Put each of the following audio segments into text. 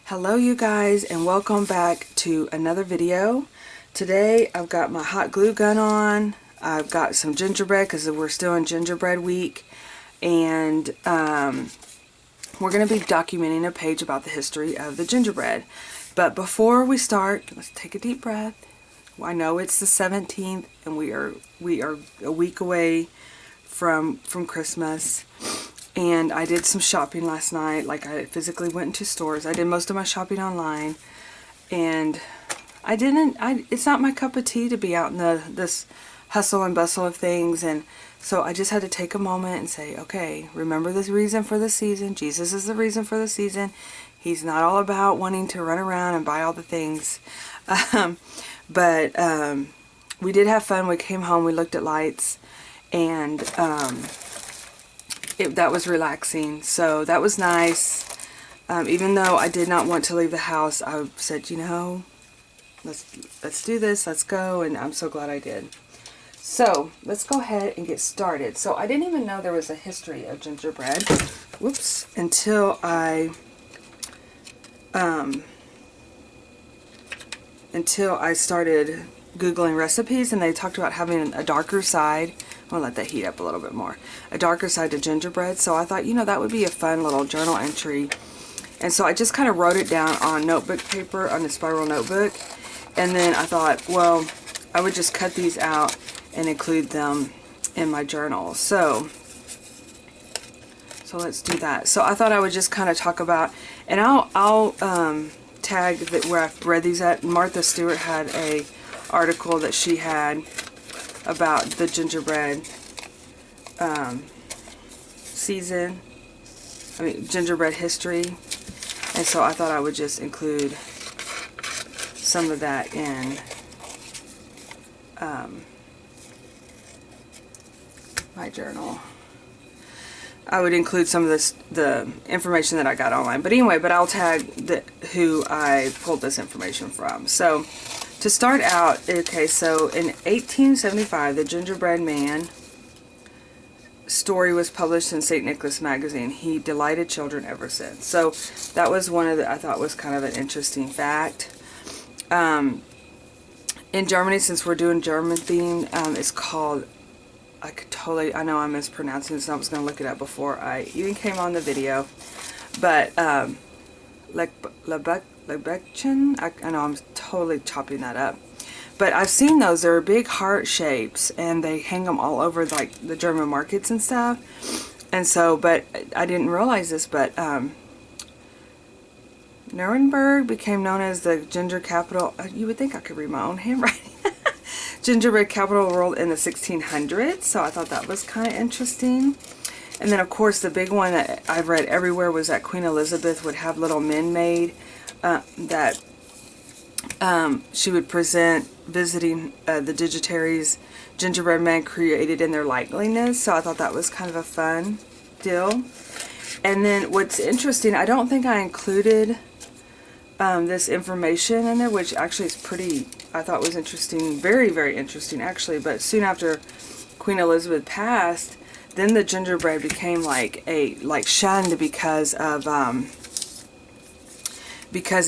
Hello you guys, and welcome back to another video. Today I've got my hot glue gun on. I've got some gingerbread because we're still in gingerbread week, and we're going to be documenting a page about the history of the gingerbread. But before we start, let's take a deep breath. I know it's the 17th and we are a week away from Christmas. And I did some shopping last night. Like, I physically went into stores. I did most of my shopping online. And it's not my cup of tea to be out in this hustle and bustle of things. And so I just had to take a moment and say, okay, remember the reason for the season. Jesus is the reason for the season. He's not all about wanting to run around and buy all the things. But we did have fun. We came home, we looked at lights, and that was relaxing, so that was nice. Even though I did not want to leave the house, I said, you know, let's do this, let's go, and I'm so glad I did. So let's go ahead and get started. So I didn't even know there was a history of gingerbread, whoops, until I started Googling recipes, and they talked about having a darker side. I'll let that heat up a little bit more. A darker side to gingerbread. So I thought, you know, that would be a fun little journal entry. And so I just kind of wrote it down on notebook paper, on a spiral notebook. And then I thought, well, I would just cut these out and include them in my journal. So let's do that. So I thought I would just kind of talk about, and I'll tag that where I've read these at. Martha Stewart had a article that she had about the gingerbread season, gingerbread history, and so I thought I would just include some of that in my journal. I would include some of the information that I got online, but anyway, I'll tag who I pulled this information from. So to start out, okay, so in 1875, the Gingerbread Man story was published in St. Nicholas magazine. He delighted children ever since. So that was one of I thought was kind of an interesting fact. In Germany, since we're doing German theme, it's called, I know I'm mispronouncing this, and I was going to look it up before I even came on the video, but Lebäckchen, I know I'm totally chopping that up, but I've seen those. They're big heart shapes, and they hang them all over like the German markets and stuff. And so, but I didn't realize this, but Nuremberg became known as the ginger capital. You would think I could read my own handwriting. Gingerbread capital of the world in the 1600s. So I thought that was kind of interesting. And then, of course, the big one that I've read everywhere was that Queen Elizabeth would have little men made that she would present visiting the dignitaries, gingerbread men created in their likeness. So I thought that was kind of a fun deal. And then what's interesting, I don't think I included this information in there, which actually is pretty, I thought was interesting, very, very interesting actually. But soon after Queen Elizabeth passed, then the gingerbread became like shunned because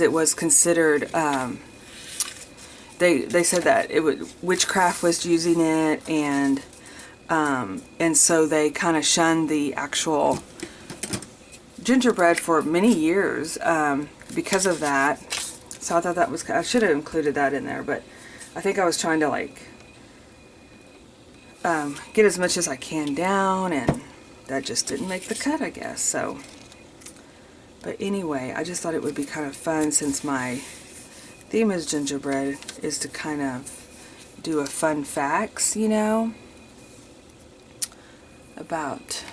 it was considered, they said that witchcraft was using it, and so they kind of shunned the actual gingerbread for many years because of that. So I thought that was, I should have included that in there, but I think I was trying to like get as much as I can down, and that just didn't make the cut, I guess. So, but anyway, I just thought it would be kind of fun, since my theme is gingerbread, is to kind of do a fun facts, you know, about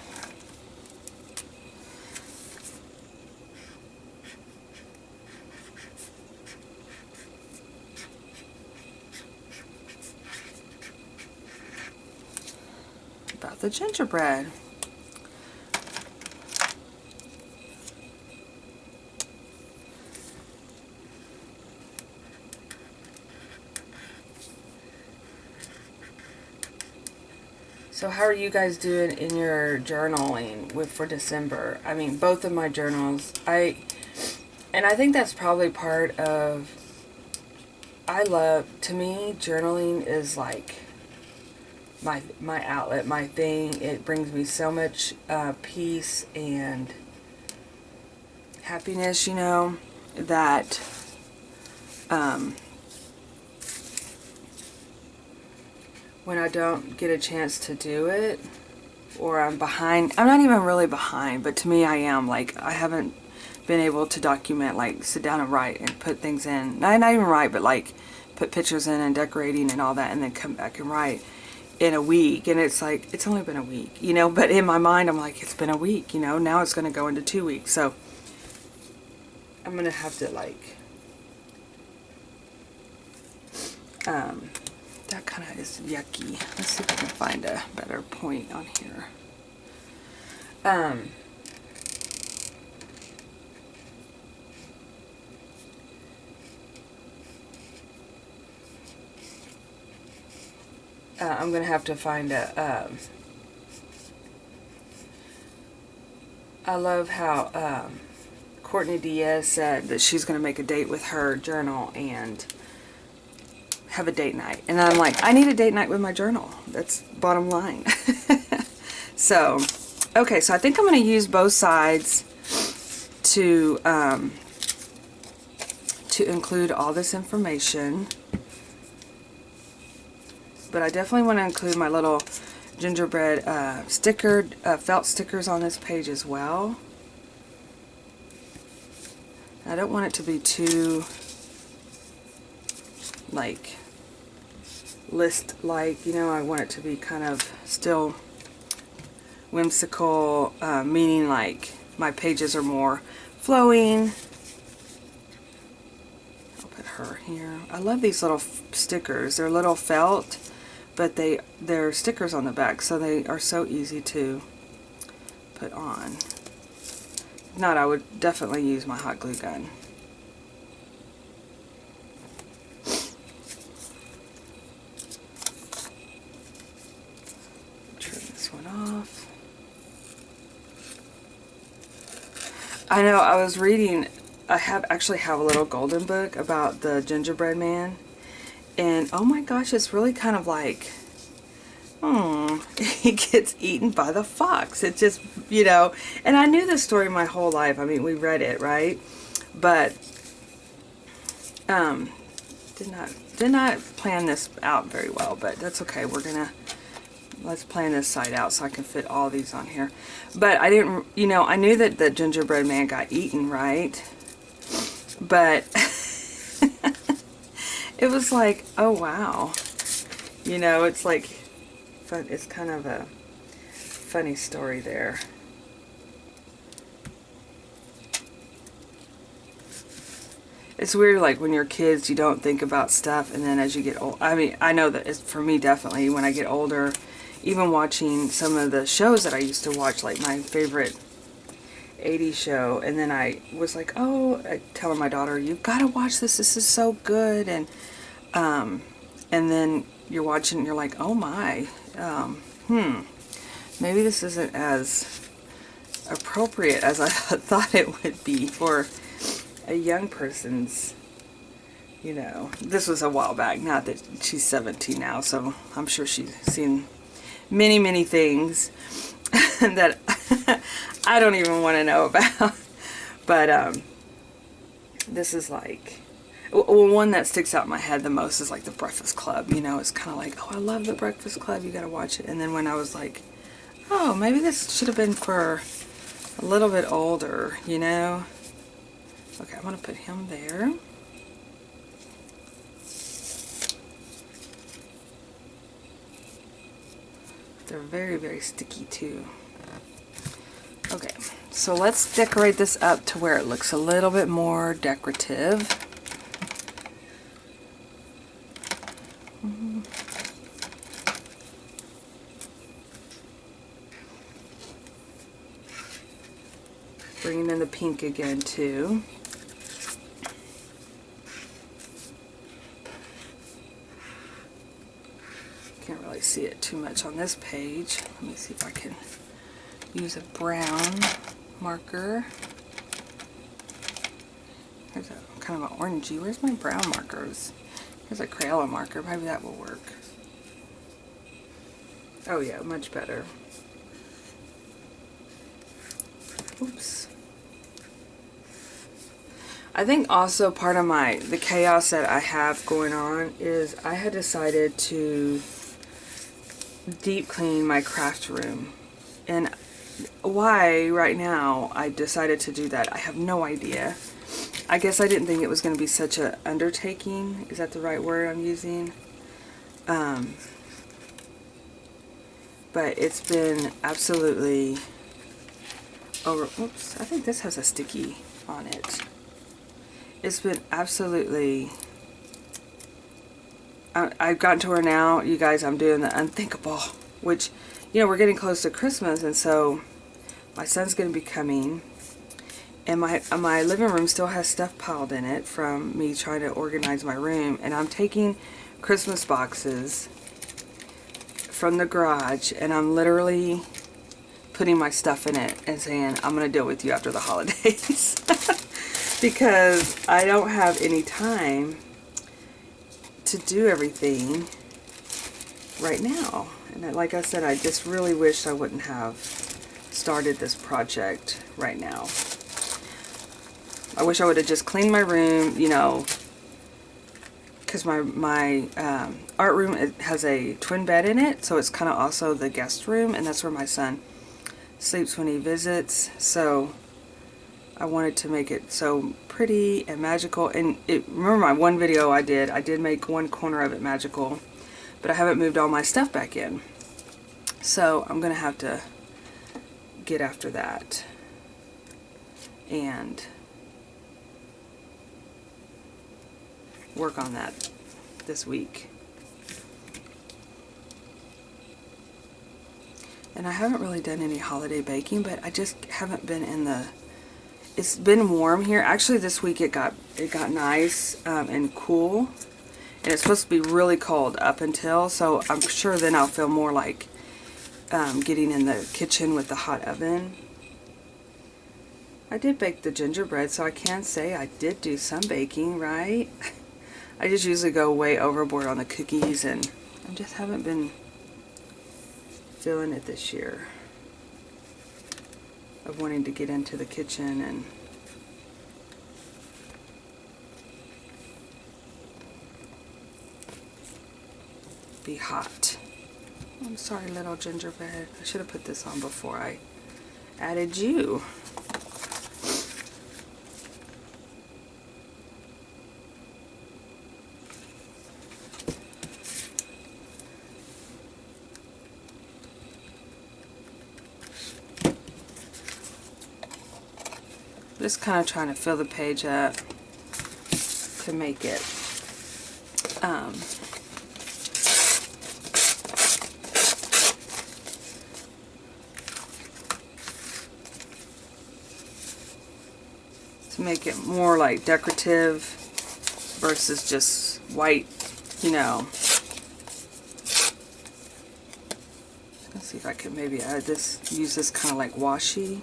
the gingerbread. So how are you guys doing in your journaling for December? I mean, both of my journals, And I think that's probably part of, to me, journaling is like my outlet, my thing. It brings me so much peace and happiness, you know, that when I don't get a chance to do it, or I'm behind, I'm not even really behind, but to me I am, like, I haven't been able to document, like, sit down and write and put things in, not even write, but like put pictures in and decorating and all that, and then come back and write in a week. And it's like, it's only been a week, you know, but in my mind I'm like, it's been a week, you know, now it's going to go into 2 weeks. So I'm going to have to, like, that kind of is yucky. Let's see if I can find a better point on here. I'm going to have to find a, I love how Courtney Diaz said that she's going to make a date with her journal and have a date night. And I'm like, I need a date night with my journal. That's bottom line. So, okay, so I think I'm going to use both sides to include all this information. But I definitely want to include my little gingerbread felt stickers on this page as well. I don't want it to be too, like, list-like, you know. I want it to be kind of still whimsical, meaning like my pages are more flowing. I'll put her here. I love these little stickers. They're little felt, but they're stickers on the back, so they are so easy to put on. If not, I would definitely use my hot glue gun. Trim this one off. I know, I was reading, I actually have a little golden book about the gingerbread man. And oh my gosh, it's really kind of like, he gets eaten by the fox. It just, you know, and I knew this story my whole life. I mean, we read it, right? But did not plan this out very well, but that's okay. Let's plan this side out so I can fit all these on here. But I didn't, you know, I knew that the gingerbread man got eaten, right? But it was like, oh wow. You know, it's like fun. It's kind of a funny story there. It's weird, like when you're kids, you don't think about stuff, and then as you get old, I mean, I know that it's for me definitely when I get older, even watching some of the shows that I used to watch, like my favorite 80s show, and then I was like, oh, telling my daughter, you've got to watch this, this is so good, and then you're watching and you're like, oh my, maybe this isn't as appropriate as I thought it would be for a young person's, you know. This was a while back, not that she's 17 now, so I'm sure she's seen many, many things that I don't even want to know about. But this is like, well, one that sticks out in my head the most is like the Breakfast Club. You know, it's kind of like, oh, I love the Breakfast Club, you gotta watch it. And then when I was like, oh, maybe this should have been for a little bit older, you know. Okay, I'm gonna put him there. They're very, very sticky too. Okay, so let's decorate this up to where it looks a little bit more decorative. Bringing in the pink again too. Can't really see it too much on this page. Let me see if I can use a brown marker. Here's a kind of an orangey. Where's my brown markers? Here's a Crayola marker. Maybe that will work. Oh yeah, much better. Oops. I think also part of the chaos that I have going on is I had decided to deep clean my craft room. And why right now I decided to do that, I have no idea. I guess I didn't think it was going to be such an undertaking. Is that the right word I'm using? But it's been absolutely oops, I think this has a sticky on it. It's been absolutely, I've gotten to where now, you guys, I'm doing the unthinkable, which, you know, we're getting close to Christmas, and so my son's going to be coming, and my living room still has stuff piled in it from me trying to organize my room, and I'm taking Christmas boxes from the garage, and I'm literally putting my stuff in it and saying, I'm going to deal with you after the holidays. Because I don't have any time to do everything right now. And like I said, I just really wish I wouldn't have started this project right now. I wish I would have just cleaned my room, you know, because my art room has a twin bed in it, so it's kind of also the guest room, and that's where my son sleeps when he visits. So I wanted to make it so pretty and magical. And remember my one video I did make one corner of it magical, but I haven't moved all my stuff back in. So I'm gonna have to get after that and work on that this week. And I haven't really done any holiday baking, but I just haven't been in the, it's been warm here. Actually this week it got nice and cool, and it's supposed to be really cold up until, so I'm sure then I'll feel more like getting in the kitchen with the hot oven. I did bake the gingerbread, so I can say I did do some baking, right? I just usually go way overboard on the cookies, and I just haven't been feeling it this year of wanting to get into the kitchen and be hot. I'm sorry, little gingerbread. I should have put this on before I added you. Just kind of trying to fill the page up to make it more like decorative versus just white, you know. Let's see if I can maybe add this, use this kind of like washi.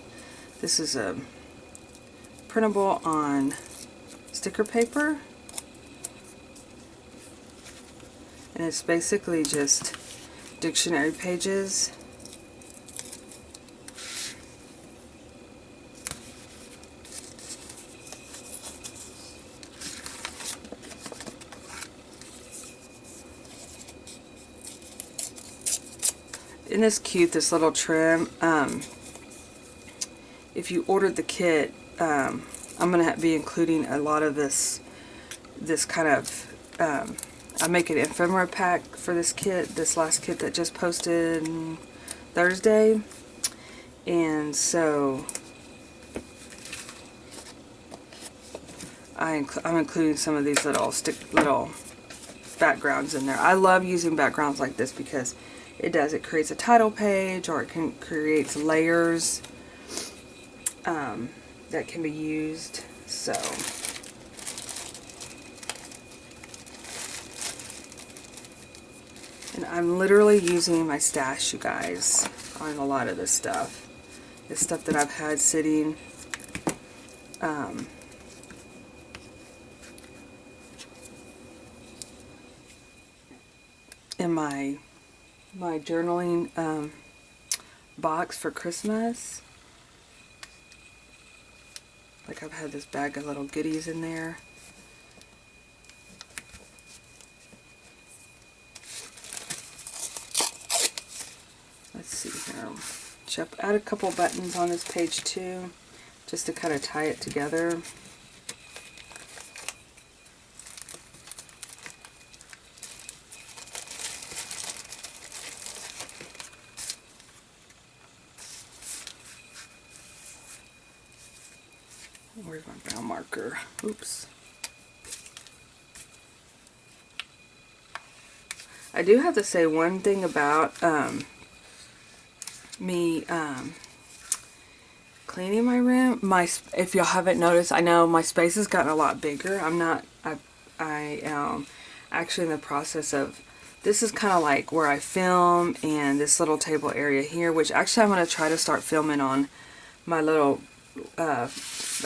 This is a printable on sticker paper, and it's basically just dictionary pages. Isn't this cute, this little trim? If you ordered the kit, I'm going to be including a lot of this kind of, I make an ephemera pack for this kit, this last kit that just posted Thursday. And so I'm including some of these little backgrounds in there. I love using backgrounds like this because it creates a title page, or it creates layers that can be used. So and I'm literally using my stash, you guys, on a lot of this stuff. This stuff that I've had sitting in my journaling box for Christmas. Like I've had this bag of little goodies in there. Let's see here. Should I add a couple buttons on this page too, just to kind of tie it together. Where's my brown marker? Oops. I do have to say one thing about me cleaning my room. If y'all haven't noticed, I know my space has gotten a lot bigger. I am actually in the process of, this is kind of like where I film, and this little table area here, which actually I'm going to try to start filming on my little, I'm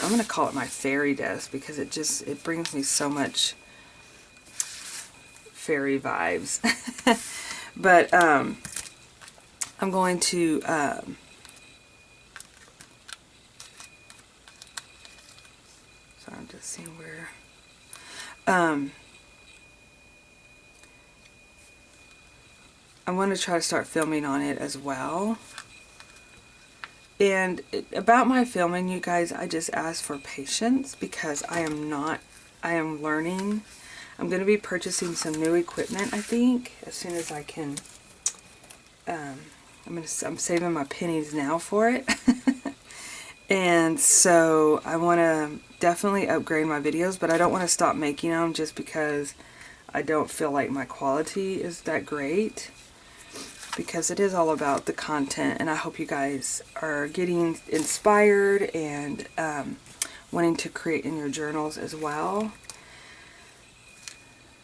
going to call it my fairy desk, because it brings me so much fairy vibes. But I'm going to so I'm just seeing where I'm going to try to start filming on it as well. And about my filming, you guys, I just ask for patience, because I am learning. I'm going to be purchasing some new equipment, I think, as soon as I can. I'm saving my pennies now for it. And so I want to definitely upgrade my videos, but I don't want to stop making them just because I don't feel like my quality is that great. Because it is all about the content, and I hope you guys are getting inspired and wanting to create in your journals as well.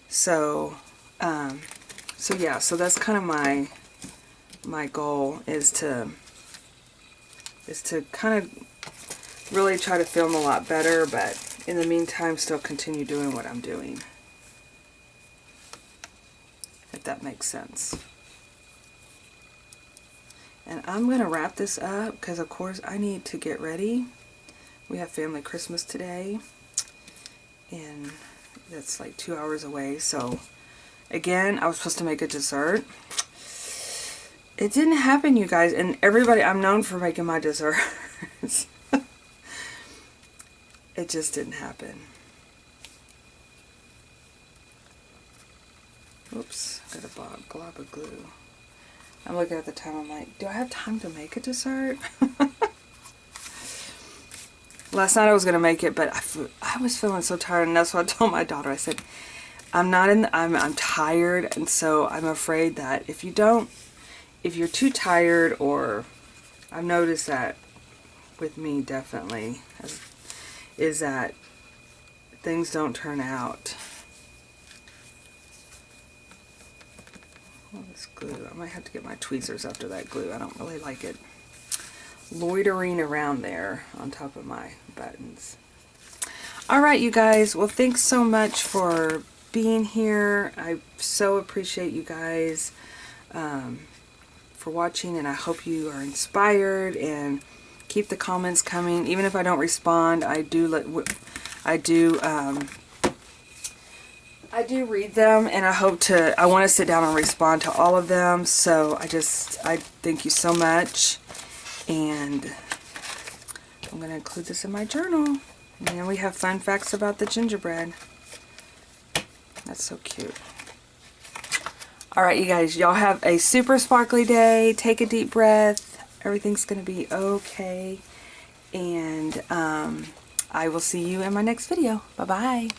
So yeah, so that's kind of my goal is to kind of really try to film a lot better, but in the meantime still continue doing what I'm doing, if that makes sense. And I'm going to wrap this up because, of course, I need to get ready. We have family Christmas today, and that's like 2 hours away. So, again, I was supposed to make a dessert. It didn't happen, you guys. And everybody, I'm known for making my desserts. It just didn't happen. Oops, got a glob of glue. I'm looking at the time, I'm like, do I have time to make a dessert? Last night I was going to make it, but I was feeling so tired, and that's what I told my daughter. I said, I'm tired, and so I'm afraid that if you're too tired, or I've noticed that with me definitely, is that things don't turn out. All this glue. I might have to get my tweezers after that glue. I don't really like it loitering around there on top of my buttons. Alright, you guys. Well, thanks so much for being here. I so appreciate you guys for watching, and I hope you are inspired, and keep the comments coming. Even if I don't respond, I do read them, and I want to sit down and respond to all of them. So I thank you so much, and I'm going to include this in my journal. And then we have fun facts about the gingerbread. That's so cute. Alright, you guys, y'all have a super sparkly day. Take a deep breath. Everything's going to be okay. And I will see you in my next video. Bye-bye.